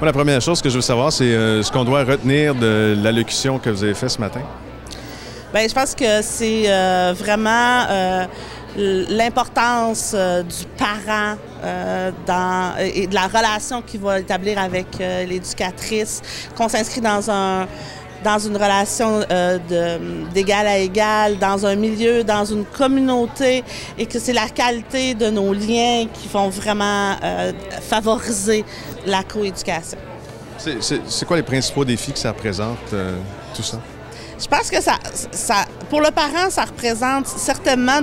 Moi, la première chose que je veux savoir, c'est ce qu'on doit retenir de l'allocution que vous avez faite ce matin. Bien, je pense que c'est vraiment l'importance du parent et de la relation qu'il va établir avec l'éducatrice, qu'on s'inscrit dans une relation d'égal à égal, dans un milieu, dans une communauté, et que c'est la qualité de nos liens qui vont vraiment favoriser la coéducation. C'est quoi les principaux défis que ça représente, tout ça? Je pense que pour le parent, ça représente certainement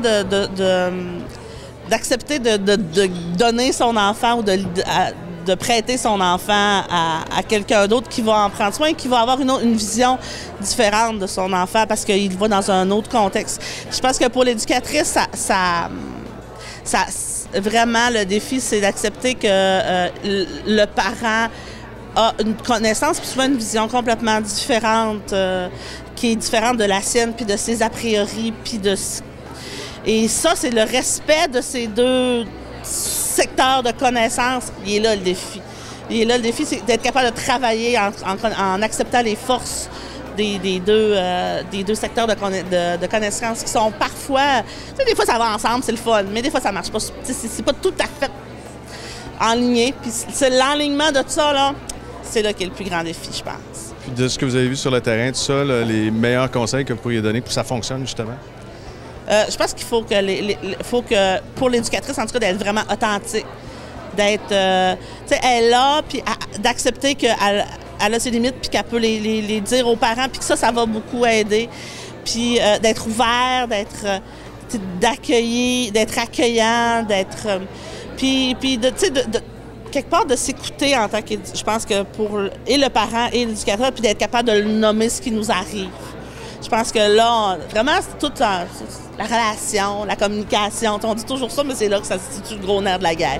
d'accepter de donner son enfant ou de prêter son enfant à quelqu'un d'autre qui va en prendre soin, qui va avoir une vision différente de son enfant parce qu'il va dans un autre contexte. Je pense que pour l'éducatrice, vraiment, le défi, c'est d'accepter que le parent a une connaissance, puis souvent une vision complètement différente, qui est différente de la sienne, puis de ses a priori, puis Et ça, c'est le respect de ces deux secteurs de connaissances. Il est là le défi. Il est là le défi, c'est d'être capable de travailler en acceptant les forces des deux secteurs de connaissances qui sont parfois... Tu sais, des fois, ça va ensemble, c'est le fun, mais des fois, ça marche pas. C'est pas tout à fait enligné. Puis c'est l'enlignement de ça, là, c'est là qu'est le plus grand défi, je pense. Puis de ce que vous avez vu sur le terrain, tout ça, là, les meilleurs conseils que vous pourriez donner pour que ça fonctionne, justement? Je pense qu'il faut que pour l'éducatrice, en tout cas, d'être vraiment authentique. D'être, tu sais, elle est là, puis d'accepter qu'elle a ses limites, puis qu'elle peut les dire aux parents, puis que ça va beaucoup aider. Puis d'être ouvert, d'être accueillant, puis quelque part de s'écouter en tant que, je pense que pour et le parent et l'éducateur, puis d'être capable de nommer ce qui nous arrive. Je pense que là, vraiment, c'est toute la relation, la communication. On dit toujours ça, mais c'est là que ça se situe le gros nerf de la guerre.